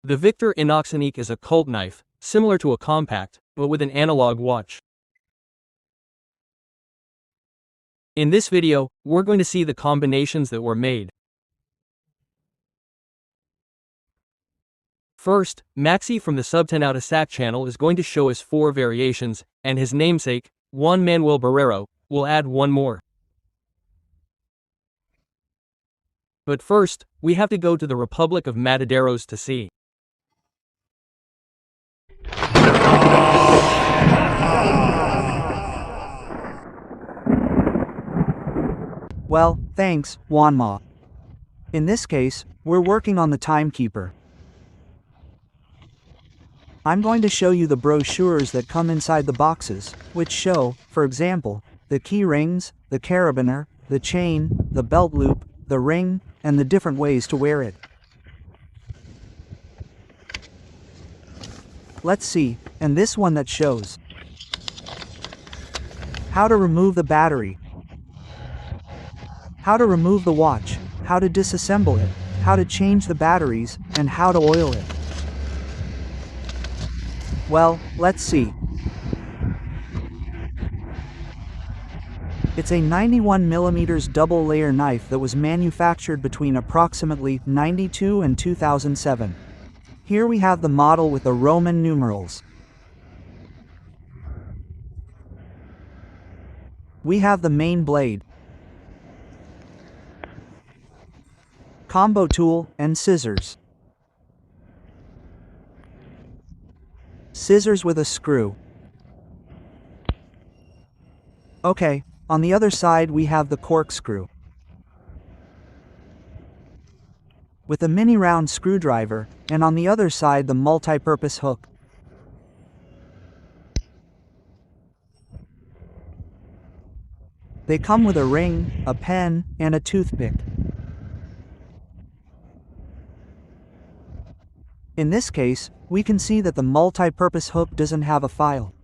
The Victorinox SAC is a cult knife, similar to a compact, but with an analog watch. In this video, we're going to see the combinations that were made. First, Maxi from the Subtenauta SAC channel is going to show us 4 variations, and his namesake, Juan Manuel Borrero, will add one more. But first, we have to go to the Republic of Mataderos to see. Well, thanks, Juanma. In this case, we're working on the TimeKeeper. I'm going to show you the brochures that come inside the boxes, which show, for example, the key rings, the carabiner, the chain, the belt loop, the ring, and the different ways to wear it. Let's see, and this one that shows how to remove the battery, how to remove the watch, how to disassemble it, how to change the batteries, and how to oil it. Well, let's see. It's a 91mm double-layer knife that was manufactured between approximately 92 and 2007. Here we have the model with the Roman numerals. We have the main blade, combo tool, and scissors. Scissors with a screw. Okay, on the other side we have the corkscrew, with a mini round screwdriver, and on the other side the multi-purpose hook. They come with a ring, a pen, and a toothpick. In this case, we can see that the multi-purpose hook doesn't have a file.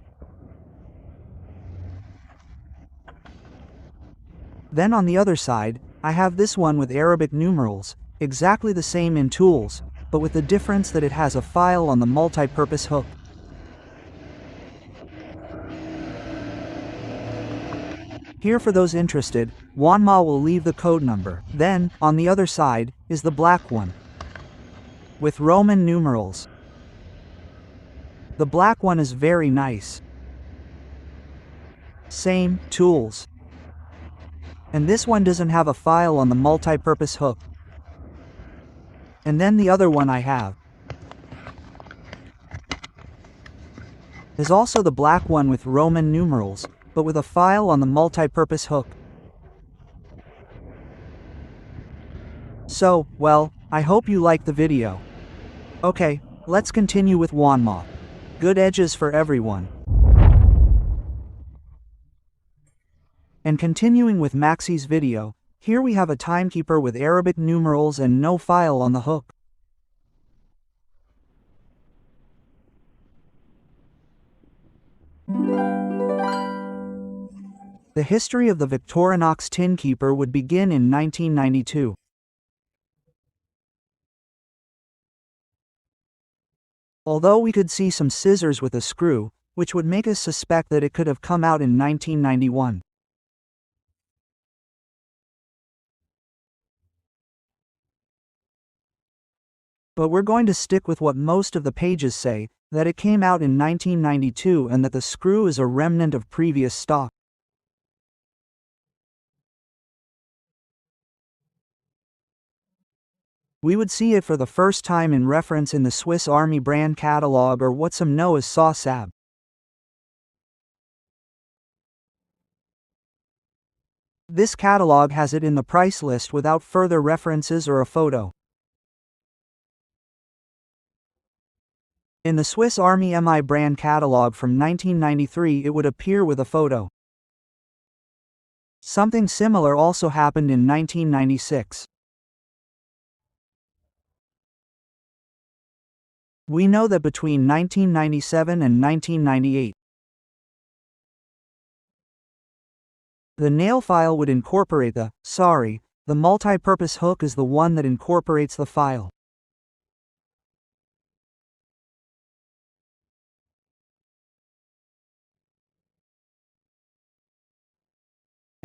Then on the other side, I have this one with Arabic numerals, exactly the same in tools, but with the difference that it has a file on the multi-purpose hook. Here, for those interested, Juanma will leave the code number. Then, on the other side, is the black one, with Roman numerals. The black one is very nice. Same tools. And this one doesn't have a file on the multi-purpose hook. And then the other one I have is also the black one with Roman numerals, but with a file on the multi-purpose hook. So, well, I hope you liked the video. Okay, let's continue with Juanma. Good edges for everyone. And continuing with Maxi's video, here we have a TimeKeeper with Arabic numerals and no file on the hook. The history of the Victorinox TimeKeeper would begin in 1992. Although we could see some scissors with a screw, which would make us suspect that it could have come out in 1991. But we're going to stick with what most of the pages say, that it came out in 1992 and that the screw is a remnant of previous stock. We would see it for the first time in reference in the Swiss Army brand catalog, or what some know as Sosa. This catalog has it in the price list without further references or a photo. In the Swiss Army MI brand catalog from 1993 it would appear with a photo. Something similar also happened in 1996. We know that between 1997 and 1998, the nail file would incorporate the multi-purpose hook is the one that incorporates the file.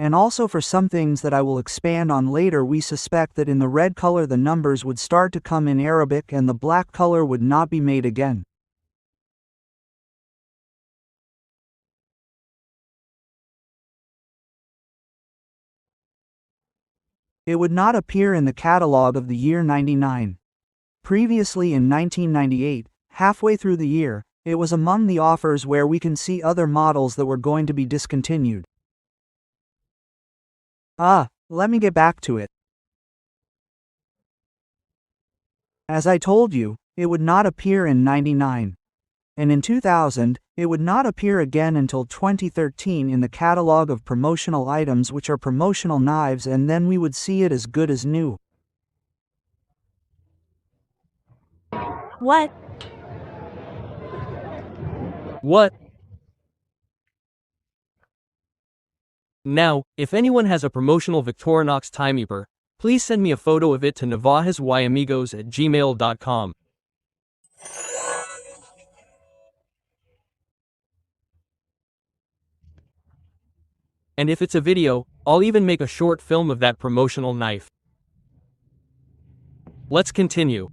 And also for some things that I will expand on later, we suspect that in the red color the numbers would start to come in Arabic and the black color would not be made again. It would not appear in the catalog of the year 99. Previously in 1998, halfway through the year, it was among the offers where we can see other models that were going to be discontinued. Let me get back to it. As I told you, it would not appear in 99. And in 2000, it would not appear again until 2013 in the catalog of promotional items, which are promotional knives, and then we would see it as good as new. What? What? Now, if anyone has a promotional Victorinox TimeKeeper, please send me a photo of it to navajasYamigos@gmail.com. And if it's a video, I'll even make a short film of that promotional knife. Let's continue.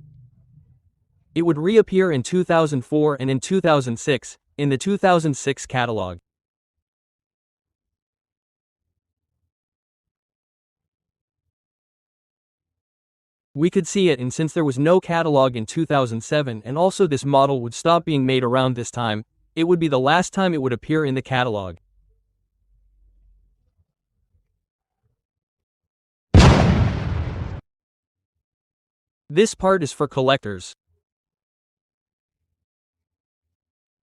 It would reappear in 2004 and in 2006, in the 2006 catalog. We could see it, and since there was no catalog in 2007 and also this model would stop being made around this time, it would be the last time it would appear in the catalog. This part is for collectors.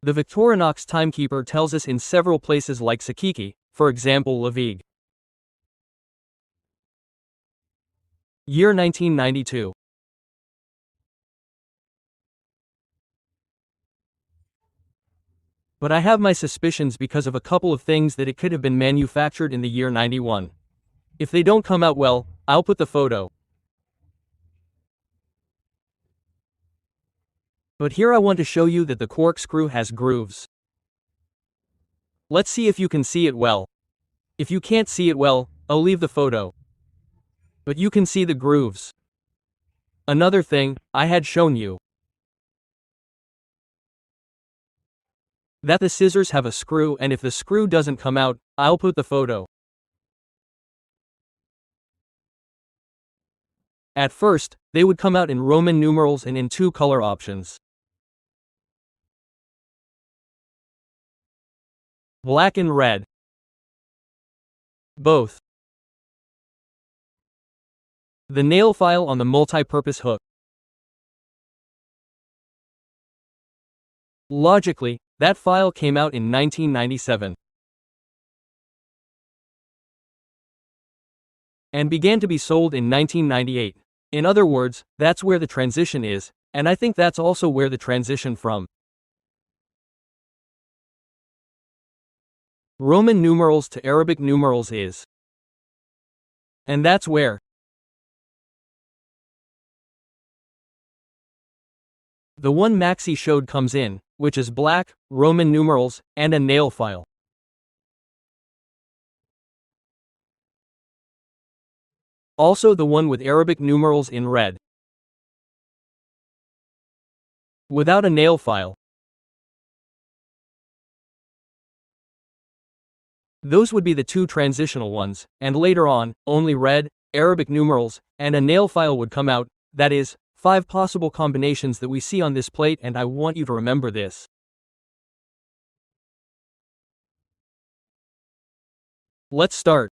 The Victorinox TimeKeeper tells us in several places like Sakiki, for example Lavig. Year 1992. But I have my suspicions because of a couple of things that it could have been manufactured in the year 91. If they don't come out well, I'll put the photo. But here I want to show you that the corkscrew has grooves. Let's see if you can see it well. If you can't see it well, I'll leave the photo. But you can see the grooves. Another thing, I had shown you that the scissors have a screw, and if the screw doesn't come out, I'll put the photo. At first, they would come out in Roman numerals and in two color options: black and red. Both. The nail file on the multi-purpose hook. Logically, that file came out in 1997 and began to be sold in 1998. In other words, that's where the transition is, and I think that's also where the transition from Roman numerals to Arabic numerals is. And that's where the one Maxi showed comes in, which is black, Roman numerals, and a nail file. Also the one with Arabic numerals in red, without a nail file. Those would be the two transitional ones, and later on, only red, Arabic numerals, and a nail file would come out, that is, 5 possible combinations that we see on this plate, and I want you to remember this. Let's start.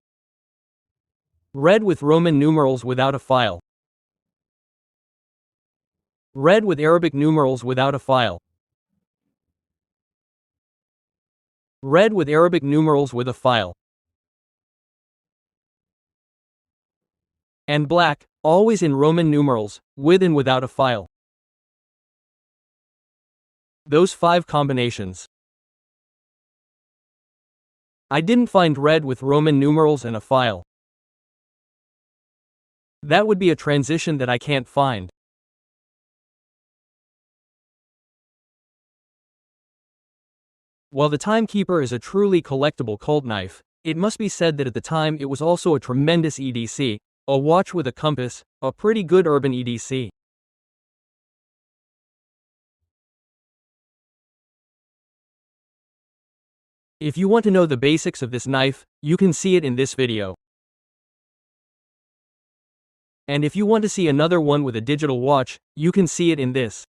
Red with Roman numerals without a file. Red with Arabic numerals without a file. Red with Arabic numerals with a file. And black, always in Roman numerals, with and without a file. Those 5 combinations. I didn't find red with Roman numerals and a file. That would be a transition that I can't find. While the TimeKeeper is a truly collectible cult knife, It must be said that at the time it was also a tremendous EDC, a watch with a compass, a pretty good urban EDC. If you want to know the basics of this knife, you can see it in this video. And if you want to see another one with a digital watch, you can see it in this.